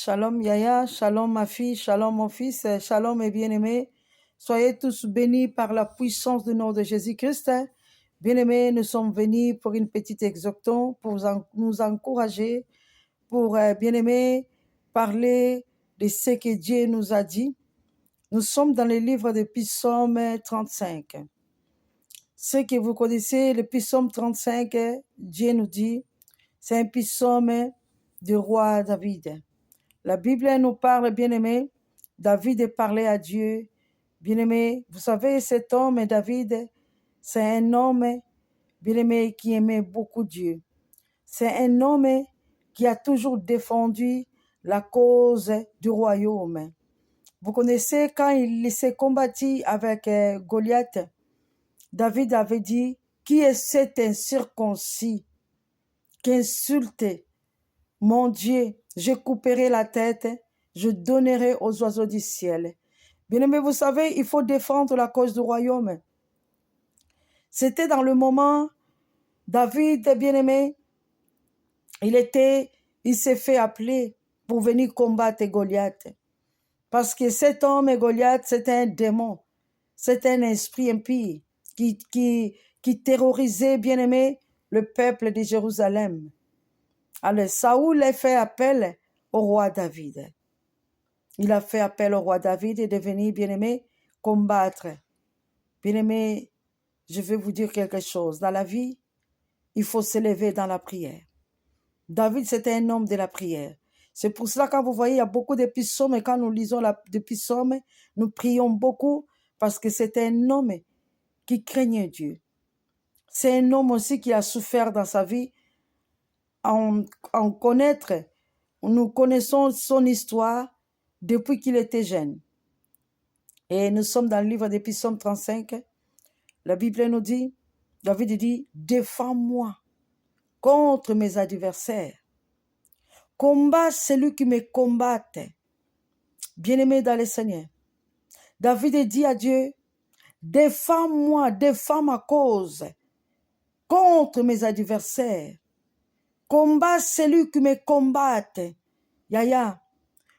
Shalom Yaya, shalom ma fille, shalom mon fils, shalom mes bien-aimés. Soyez tous bénis par la puissance du nom de Jésus-Christ. Bien-aimés, nous sommes venus pour une petite exhortation, pour nous encourager, pour, bien-aimés, parler de ce que Dieu nous a dit. Nous sommes dans le livre de Psaume 35. Ce que vous connaissez, le Psaume 35, Dieu nous dit, c'est un psaume du roi David. La Bible nous parle, bien-aimé, David parlait à Dieu. Bien-aimé, vous savez, cet homme, David, c'est un homme, bien-aimé, qui aimait beaucoup Dieu. C'est un homme qui a toujours défendu la cause du royaume. Vous connaissez, quand il s'est combattu avec Goliath, David avait dit, « Qui est cet incirconcis qui insulte mon Dieu? Je couperai la tête, je donnerai aux oiseaux du ciel. » Bien-aimé, vous savez, il faut défendre la cause du royaume. C'était dans le moment, David, bien-aimé, il s'est fait appeler pour venir combattre Goliath. Parce que cet homme, Goliath, c'était un démon. C'était un esprit impie qui terrorisait, bien-aimé, le peuple de Jérusalem. Alors, Saoul a fait appel au roi David. Il a fait appel au roi David de venir, bien-aimé, combattre. Bien-aimé, je vais vous dire quelque chose. Dans la vie, il faut s'élever dans la prière. David, c'était un homme de la prière. C'est pour cela, quand vous voyez, il y a beaucoup de psaumes, et quand nous lisons des psaumes, nous prions beaucoup, parce que c'était un homme qui craignait Dieu. C'est un homme aussi qui a souffert dans sa vie. Nous connaissons son histoire depuis qu'il était jeune. Et nous sommes dans le livre des Psaumes 35. La Bible nous dit, David dit, « Défends-moi contre mes adversaires. Combat celui qui me combatte. » Bien-aimé dans le Seigneur, David dit à Dieu, « Défends-moi, défends ma cause contre mes adversaires. Combat celui qui me combatte. » Yaya,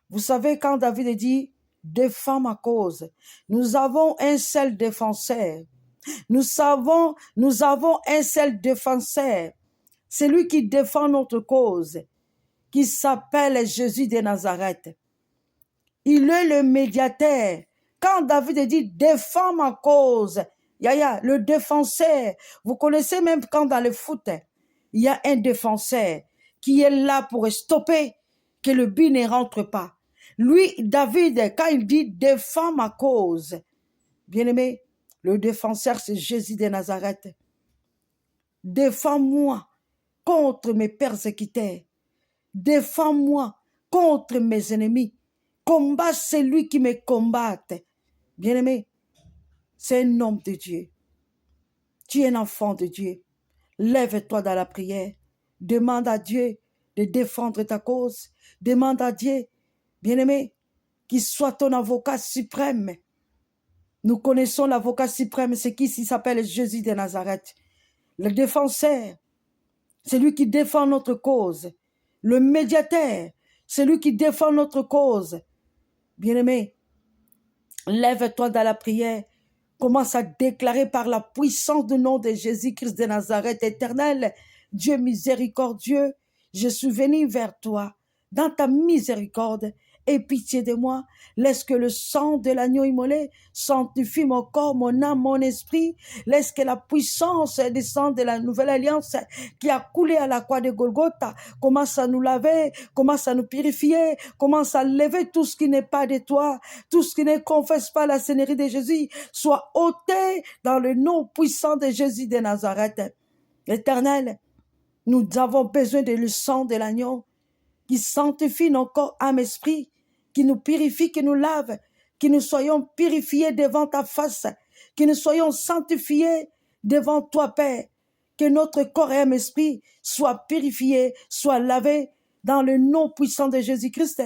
vous savez, quand David dit, « Défends ma cause », nous avons un seul défenseur. Nous avons un seul défenseur. C'est lui qui défend notre cause, qui s'appelle Jésus de Nazareth. Il est le médiateur. Quand David dit, « Défends ma cause », Yaya, le défenseur, vous connaissez même quand dans le foot, il y a un défenseur qui est là pour stopper que le but ne rentre pas. Lui, David, quand il dit, « Défends ma cause », bien-aimé, le défenseur, c'est Jésus de Nazareth. Défends-moi contre mes persécuteurs. Défends-moi contre mes ennemis. Combat celui qui me combatte. Bien-aimé, c'est un homme de Dieu. Tu es un enfant de Dieu. Lève-toi dans la prière. Demande à Dieu de défendre ta cause. Demande à Dieu, bien-aimé, qu'il soit ton avocat suprême. Nous connaissons l'avocat suprême, c'est qui? Il s'appelle Jésus de Nazareth. Le défenseur, c'est lui qui défend notre cause. Le médiateur, c'est lui qui défend notre cause. Bien-aimé, lève-toi dans la prière. Commence à déclarer par la puissance du nom de Jésus-Christ de Nazareth éternel. Dieu miséricordieux, je suis venu vers toi dans ta miséricorde. Aie pitié de moi. Laisse que le sang de l'agneau immolé sanctifie mon corps, mon âme, mon esprit. Laisse que la puissance du sang de la nouvelle alliance qui a coulé à la croix de Golgotha commence à nous laver, commence à nous purifier, commence à lever tout ce qui n'est pas de toi, tout ce qui ne confesse pas la Seigneurie de Jésus, soit ôté dans le nom puissant de Jésus de Nazareth. Éternel, nous avons besoin de le sang de l'agneau qui sanctifie nos corps, âme, esprit, qui nous purifie, qui nous lave, que nous soyons purifiés devant ta face, que nous soyons sanctifiés devant toi, Père, que notre corps et âme, esprit soient purifiés, soient lavés dans le nom puissant de Jésus-Christ.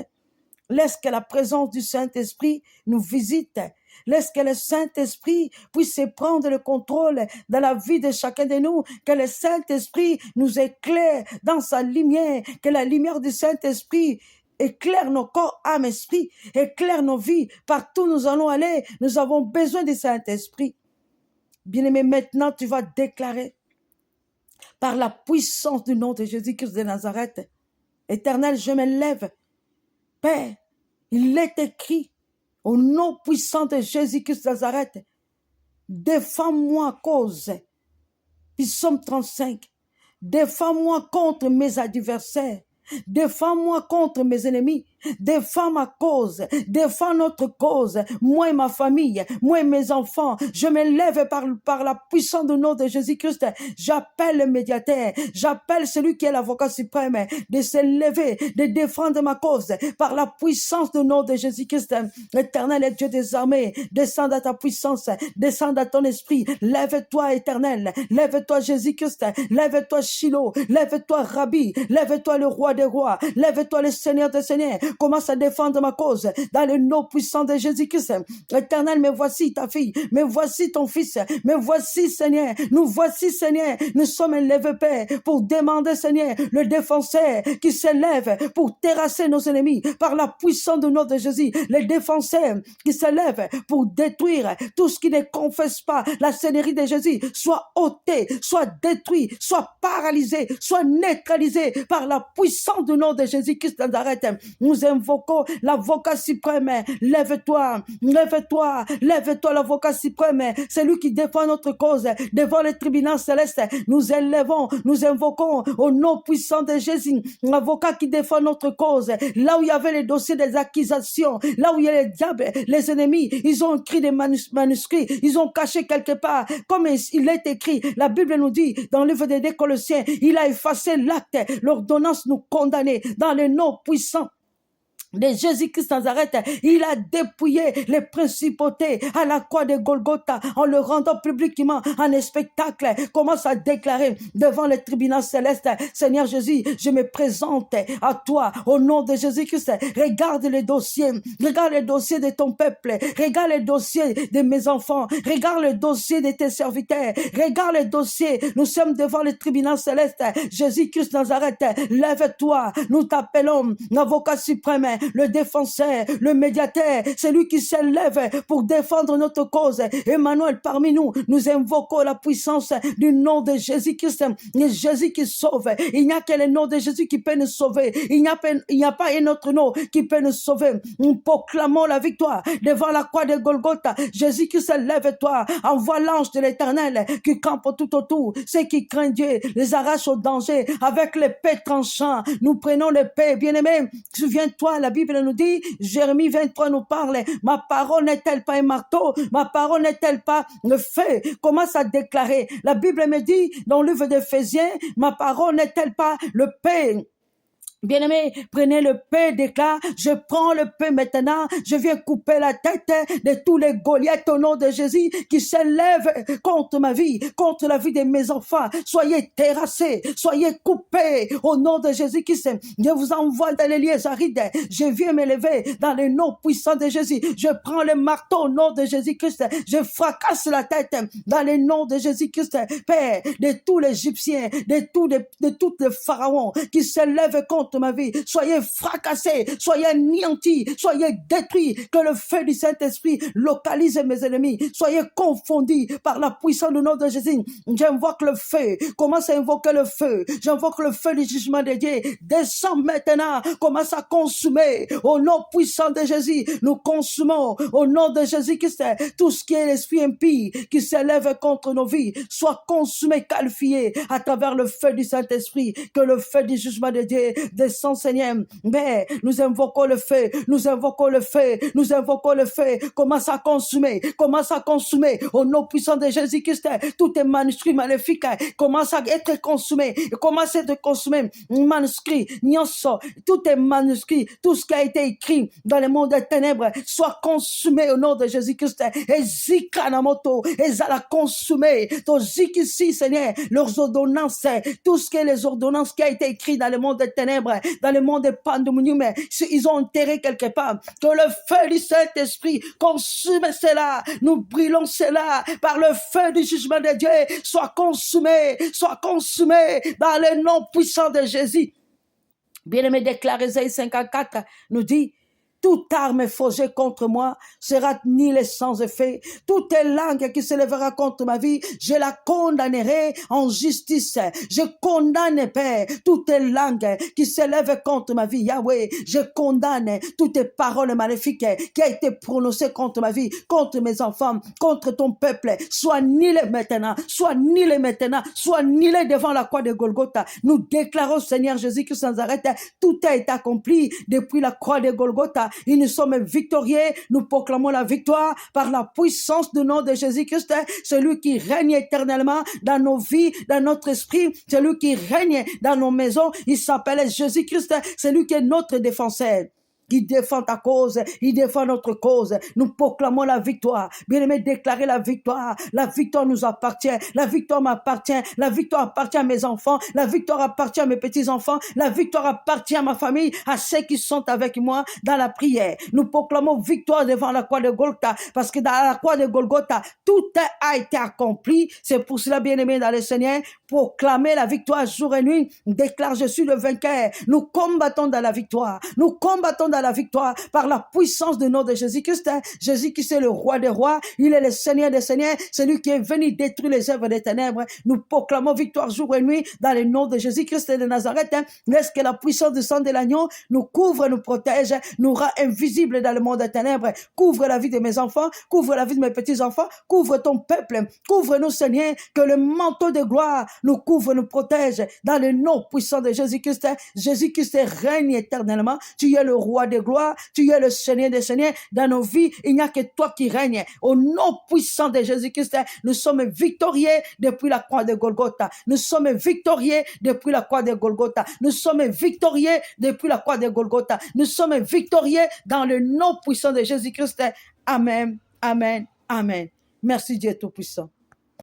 Laisse que la présence du Saint-Esprit nous visite. Laisse que le Saint-Esprit puisse prendre le contrôle dans la vie de chacun de nous, que le Saint-Esprit nous éclaire dans sa lumière, que la lumière du Saint-Esprit éclaire nos corps, âme, esprit, éclaire nos vies. Partout où nous allons aller, nous avons besoin du Saint-Esprit. Bien-aimé, maintenant tu vas déclarer par la puissance du nom de Jésus-Christ de Nazareth. Éternel, je me lève. Père, il est écrit au nom puissant de Jésus-Christ de Nazareth. Défends-moi à cause. Psaume 35. Défends-moi contre mes adversaires. Défends-moi contre mes ennemis. Défends ma cause. Défends notre cause. Moi et ma famille. Moi et mes enfants. Je me lève par la puissance du nom de Jésus-Christ. J'appelle le médiateur. J'appelle celui qui est l'avocat suprême de se lever, de défendre ma cause par la puissance du nom de Jésus-Christ. Éternel et Dieu des armées, descends à ta puissance, descends à ton esprit. Lève-toi, Éternel. Lève-toi, Jésus-Christ. Lève-toi, Shiloh. Lève-toi, Rabbi. Lève-toi, le roi des rois. Lève-toi, le Seigneur des seigneurs. Commence à défendre ma cause dans le nom puissant de Jésus-Christ. Éternel, me voici ta fille, me voici ton fils, me voici, Seigneur. Nous voici, Seigneur. Nous sommes élevés, Père, pour demander, Seigneur, le défenseur qui s'élève pour terrasser nos ennemis par la puissance du nom de Jésus. Le défenseur qui s'élève pour détruire tout ce qui ne confesse pas la Seigneurie de Jésus, soit ôté, soit détruit, soit paralysé, soit neutralisé par la puissance du nom de Jésus-Christ de Nazareth. Nous invoquons l'avocat suprême. Lève-toi, lève-toi, lève-toi, l'avocat suprême. C'est lui qui défend notre cause devant le tribunal céleste. Nous élevons, nous invoquons au nom puissant de Jésus, l'avocat qui défend notre cause. Là où il y avait les dossiers des accusations, là où il y a les diables, les ennemis, ils ont écrit des manuscrits, ils ont caché quelque part, comme il est écrit. La Bible nous dit, dans le livre des Colossiens, il a effacé l'acte, l'ordonnance nous condamnait dans le nom puissant de Jésus-Christ Nazareth. Il a dépouillé les principautés à la croix de Golgotha en le rendant publiquement en spectacle. Commence à déclarer devant le tribunal céleste: Seigneur Jésus, je me présente à toi au nom de Jésus-Christ. Regarde les dossiers de ton peuple, regarde les dossiers de mes enfants, regarde les dossiers de tes serviteurs, regarde les dossiers. Nous sommes devant le tribunal céleste. Jésus-Christ Nazareth, lève-toi, nous t'appelons l'avocat suprême, le défenseur, le médiateur, celui qui s'élève pour défendre notre cause. Emmanuel parmi nous, nous invoquons la puissance du nom de Jésus-Christ, le Jésus qui sauve. Il n'y a que le nom de Jésus qui peut nous sauver. Il n'y a pas un autre nom qui peut nous sauver. Nous proclamons la victoire devant la croix de Golgotha. Jésus-Christ, lève-toi, envoie l'ange de l'Éternel qui campe tout autour. Ceux qui craignent Dieu les arrache au danger avec l'épée tranchant. Nous prenons l'épée, bien-aimé. Souviens-toi, la Bible nous dit, Jérémie 23 nous parle, ma parole n'est-elle pas un marteau? Ma parole n'est-elle pas le feu? Commence à déclarer. La Bible me dit, dans le livre d'Éphésiens, ma parole n'est-elle pas le pain? Bien-aimé, prenez le pain, déclare, je prends le pain maintenant, je viens couper la tête de tous les Goliaths au nom de Jésus qui s'élèvent contre ma vie, contre la vie de mes enfants. Soyez terrassés, soyez coupés au nom de Jésus-Christ. Je vous envoie dans les lieux arides, je viens m'élever dans le nom puissant de Jésus. Je prends le marteau au nom de Jésus-Christ, je fracasse la tête dans le nom de Jésus-Christ, Père, de tous les Égyptiens, de tous les pharaons qui s'élèvent contre ma vie. Soyez fracassés, soyez anéantis, soyez détruits, que le feu du Saint-Esprit localise mes ennemis. Soyez confondus par la puissance du nom de Jésus. J'invoque le feu, commence à invoquer le feu. J'invoque le feu du jugement de Dieu. Descends maintenant, commence à consumer au nom puissant de Jésus. Nous consumons au nom de Jésus-Christ tout ce qui est l'esprit impie qui s'élève contre nos vies. Soit consumé, qualifié à travers le feu du Saint-Esprit. Que le feu du jugement de Dieu descend, Seigneur. Mais nous invoquons le feu, nous invoquons le feu, nous invoquons le feu. Commence à consumer au nom puissant de Jésus-Christ. Tout est manuscrit maléfique commence à être consumé, commence à être consumé. Manuscrit, nyonso, tout est manuscrit, tout ce qui a été écrit dans le monde des ténèbres soit consumé au nom de Jésus-Christ. Et zikanamoto, et zala consumé. To zikisi, Seigneur, leurs ordonnances, tout ce qui est les ordonnances qui a été écrit dans le monde des ténèbres, dans le monde des pandémonium, ils ont enterré quelque part. Que le feu du Saint-Esprit consume cela. Nous brûlons cela par le feu du jugement de Dieu. Soit consumé dans le nom puissant de Jésus. Bien-aimé, déclare Ésaïe 54, nous dit, toute arme forgée contre moi sera nulle et sans effet. Toute langue qui se lèvera contre ma vie, je la condamnerai en justice. Je condamne, Père, toute langue qui se lève contre ma vie. Yahweh, je condamne toutes paroles maléfiques qui a été prononcées contre ma vie, contre mes enfants, contre ton peuple. Sois nulé maintenant, sois nulé maintenant, sois nulé devant la croix de Golgotha. Nous déclarons, Seigneur Jésus-Christ sans arrêt, tout a été accompli depuis la croix de Golgotha. Et nous sommes victorieux, nous proclamons la victoire par la puissance du nom de Jésus-Christ, celui qui règne éternellement dans nos vies, dans notre esprit, celui qui règne dans nos maisons. Il s'appelle Jésus-Christ, celui qui est notre défenseur. Il défend ta cause, il défend notre cause. Nous proclamons la victoire. Bien-aimé, déclarez la victoire. La victoire nous appartient. La victoire m'appartient. La victoire appartient à mes enfants. La victoire appartient à mes petits-enfants. La victoire appartient à ma famille, à ceux qui sont avec moi dans la prière. Nous proclamons victoire devant la croix de Golgotha, parce que dans la croix de Golgotha, tout a été accompli. C'est pour cela, bien-aimé dans le Seigneur, proclamer la victoire jour et nuit. Déclare, je suis le vainqueur. Nous combattons dans la victoire. Nous combattons dans la victoire par la puissance du nom de Jésus-Christ. Jésus-Christ est le roi des rois, il est le Seigneur des seigneurs, celui qui est venu détruire les œuvres des ténèbres. Nous proclamons victoire jour et nuit dans le nom de Jésus-Christ de Nazareth. Laisse que la puissance du sang de l'agneau nous couvre, nous protège, nous rend invisibles dans le monde des ténèbres. Couvre la vie de mes enfants, couvre la vie de mes petits-enfants, couvre ton peuple, couvre-nous Seigneur, que le manteau de gloire nous couvre, nous protège dans le nom puissant de Jésus-Christ. Jésus-Christ règne éternellement, tu es le roi de gloire, tu es le Seigneur des seigneurs. Dans nos vies, il n'y a que toi qui règnes. Au nom puissant de Jésus-Christ, nous sommes victorieux depuis la croix de Golgotha. Nous sommes victorieux depuis la croix de Golgotha. Nous sommes victorieux depuis la croix de Golgotha. Nous sommes victorieux dans le nom puissant de Jésus-Christ. Amen, amen, amen. Merci Dieu Tout-Puissant.